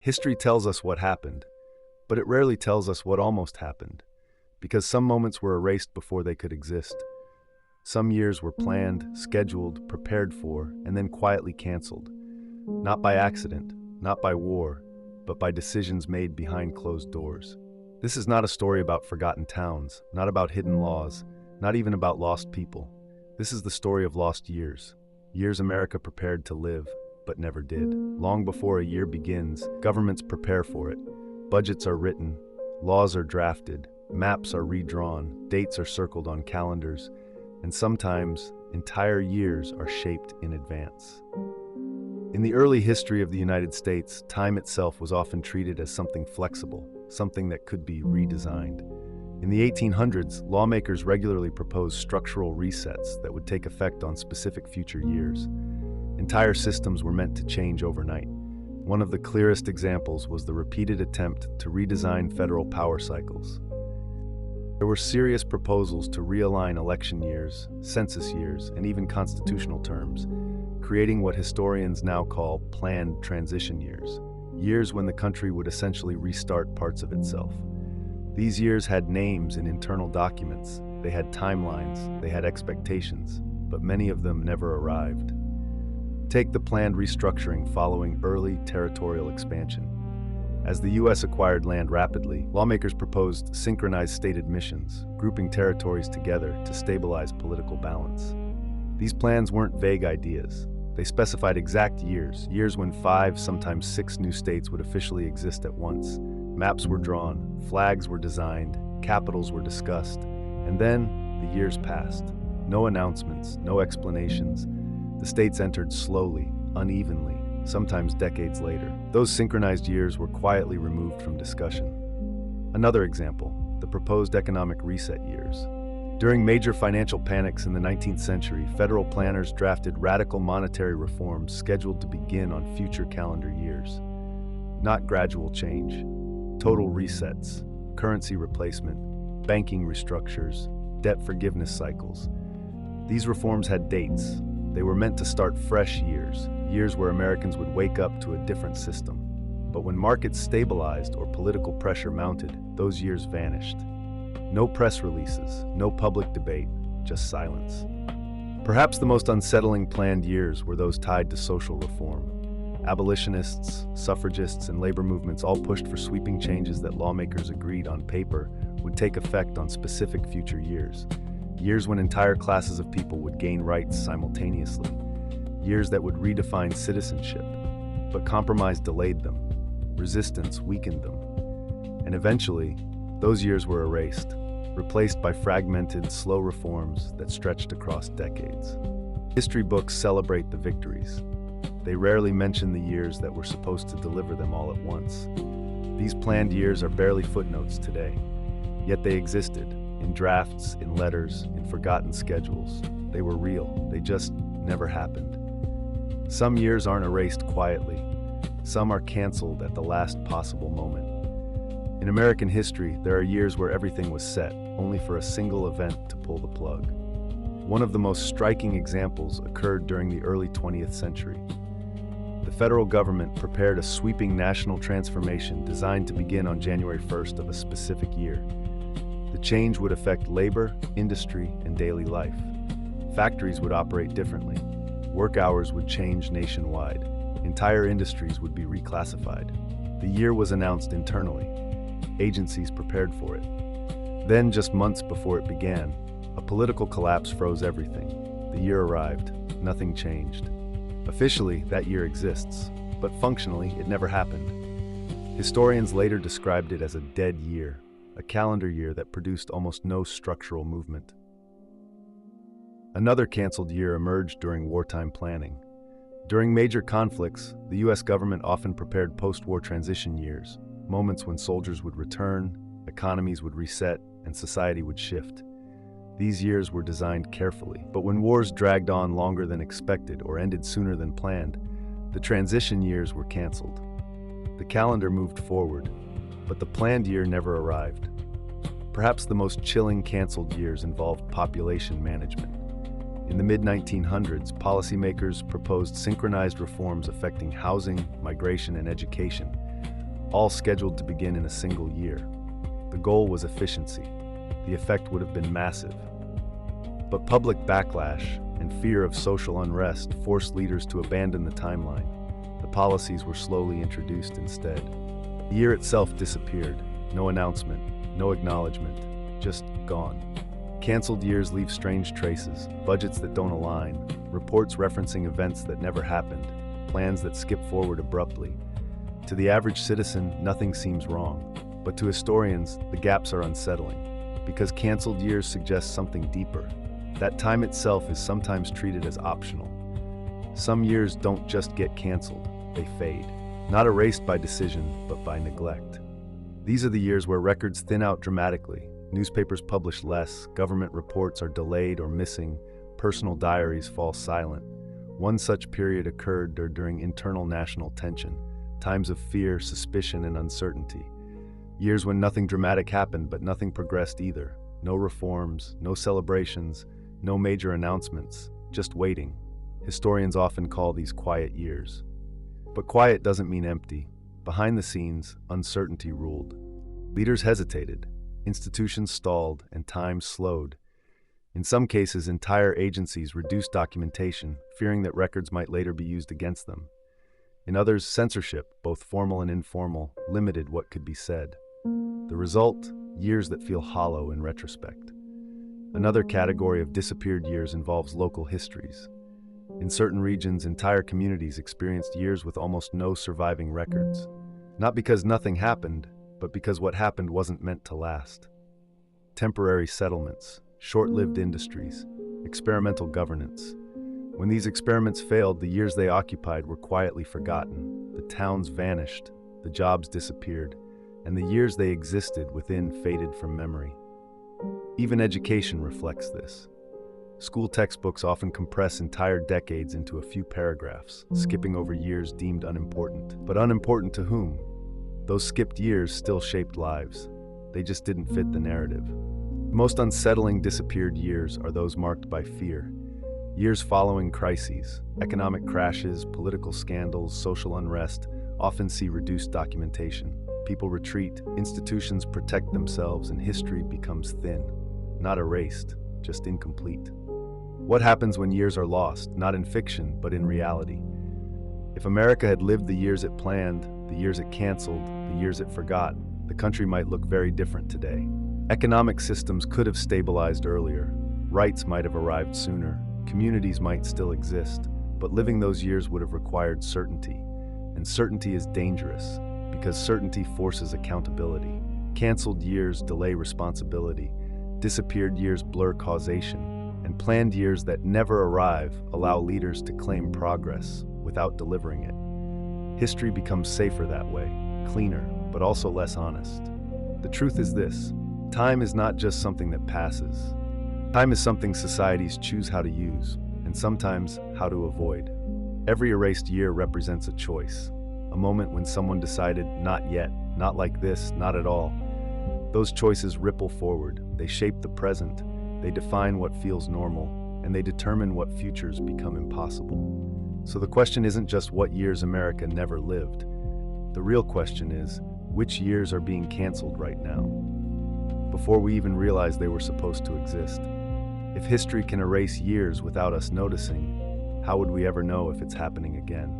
History tells us what happened, but it rarely tells us what almost happened, because some moments were erased before they could exist. Some years were planned, scheduled, prepared for, and then quietly canceled. Not by accident, not by war, but by decisions made behind closed doors. This is not a story about forgotten towns, not about hidden laws, not even about lost people. This is the story of lost years. Years America prepared to live, but never did. Long before a year begins, governments prepare for it. Budgets are written, laws are drafted, maps are redrawn, dates are circled on calendars, and sometimes entire years are shaped in advance. In the early history of the United States, time itself was often treated as something flexible, something that could be redesigned. In the 1800s, lawmakers regularly proposed structural resets that would take effect on specific future years. Entire systems were meant to change overnight. One of the clearest examples was the repeated attempt to redesign federal power cycles. There were serious proposals to realign election years, census years, and even constitutional terms, creating what historians now call planned transition years, years when the country would essentially restart parts of itself. These years had names in internal documents, they had timelines, they had expectations, but many of them never arrived. Take the planned restructuring following early territorial expansion. As the U.S. acquired land rapidly, lawmakers proposed synchronized state admissions, grouping territories together to stabilize political balance. These plans weren't vague ideas. They specified exact years when 5, sometimes 6 new states would officially exist at once. Maps were drawn, flags were designed, capitals were discussed, and then the years passed. No announcements, no explanations. The states entered slowly, unevenly, sometimes decades later. Those synchronized years were quietly removed from discussion. Another example, the proposed economic reset years. During major financial panics in the 19th century, federal planners drafted radical monetary reforms scheduled to begin on future calendar years. Not gradual change. Total resets, currency replacement, banking restructures, debt forgiveness cycles. These reforms had dates. They were meant to start fresh years, years where Americans would wake up to a different system. But when markets stabilized or political pressure mounted, those years vanished. No press releases, no public debate, just silence. Perhaps the most unsettling planned years were those tied to social reform. Abolitionists, suffragists, and labor movements all pushed for sweeping changes that lawmakers agreed on paper would take effect on specific future years. Years when entire classes of people would gain rights simultaneously. Years that would redefine citizenship. But compromise delayed them. Resistance weakened them. And eventually, those years were erased, replaced by fragmented, slow reforms that stretched across decades. History books celebrate the victories. They rarely mention the years that were supposed to deliver them all at once. These planned years are barely footnotes today, yet they existed, in drafts, in letters, in forgotten schedules. They were real, they just never happened. Some years aren't erased quietly. Some are canceled at the last possible moment. In American history, there are years where everything was set, only for a single event to pull the plug. One of the most striking examples occurred during the early 20th century. The federal government prepared a sweeping national transformation designed to begin on January 1st of a specific year. The change would affect labor, industry, and daily life. Factories would operate differently. Work hours would change nationwide. Entire industries would be reclassified. The year was announced internally. Agencies prepared for it. Then, just months before it began, a political collapse froze everything. The year arrived. Nothing changed. Officially, that year exists, but functionally, it never happened. Historians later described it as a dead year, a calendar year that produced almost no structural movement. Another canceled year emerged during wartime planning. During major conflicts, the U.S. government often prepared post-war transition years, moments when soldiers would return, economies would reset, and society would shift. These years were designed carefully, but when wars dragged on longer than expected or ended sooner than planned, the transition years were canceled. The calendar moved forward, but the planned year never arrived. Perhaps the most chilling canceled years involved population management. In the mid-1900s, policymakers proposed synchronized reforms affecting housing, migration, and education, all scheduled to begin in a single year. The goal was efficiency. The effect would have been massive. But public backlash and fear of social unrest forced leaders to abandon the timeline. The policies were slowly introduced instead. The year itself disappeared. No announcement, no acknowledgement, just gone. Cancelled years leave strange traces, budgets that don't align, reports referencing events that never happened, plans that skip forward abruptly. To the average citizen, nothing seems wrong. But to historians, the gaps are unsettling, because cancelled years suggest something deeper. That time itself is sometimes treated as optional. Some years don't just get cancelled, they fade. Not erased by decision, but by neglect. These are the years where records thin out dramatically. Newspapers publish less, government reports are delayed or missing, personal diaries fall silent. One such period occurred during internal national tension, times of fear, suspicion, and uncertainty. Years when nothing dramatic happened, but nothing progressed either. No reforms, no celebrations, no major announcements, just waiting. Historians often call these quiet years. But quiet doesn't mean empty. Behind the scenes, uncertainty ruled. Leaders hesitated, institutions stalled, and time slowed. In some cases, entire agencies reduced documentation, fearing that records might later be used against them. In others, censorship, both formal and informal, limited what could be said. The result, years that feel hollow in retrospect. Another category of disappeared years involves local histories. In certain regions, entire communities experienced years with almost no surviving records. Not because nothing happened, but because what happened wasn't meant to last. Temporary settlements, short-lived industries, experimental governance. When these experiments failed, the years they occupied were quietly forgotten. The towns vanished, the jobs disappeared, and the years they existed within faded from memory. Even education reflects this. School textbooks often compress entire decades into a few paragraphs, skipping over years deemed unimportant. But unimportant to whom? Those skipped years still shaped lives. They just didn't fit the narrative. The most unsettling disappeared years are those marked by fear. Years following crises, economic crashes, political scandals, social unrest often see reduced documentation. People retreat, institutions protect themselves, and history becomes thin. Not erased, just incomplete. What happens when years are lost, not in fiction, but in reality? If America had lived the years it planned, the years it canceled, the years it forgot, the country might look very different today. Economic systems could have stabilized earlier, rights might have arrived sooner, communities might still exist, but living those years would have required certainty. And certainty is dangerous, because certainty forces accountability. Canceled years delay responsibility, disappeared years blur causation, and planned years that never arrive allow leaders to claim progress without delivering it. History becomes safer that way, cleaner, but also less honest. The truth is this: time is not just something that passes. Time is something societies choose how to use, and sometimes how to avoid. Every erased year represents a choice, a moment when someone decided, not yet, not like this, not at all. Those choices ripple forward, they shape the present, they define what feels normal, and they determine what futures become impossible. So the question isn't just what years America never lived. The real question is, which years are being canceled right now? Before we even realize they were supposed to exist. If history can erase years without us noticing, how would we ever know if it's happening again?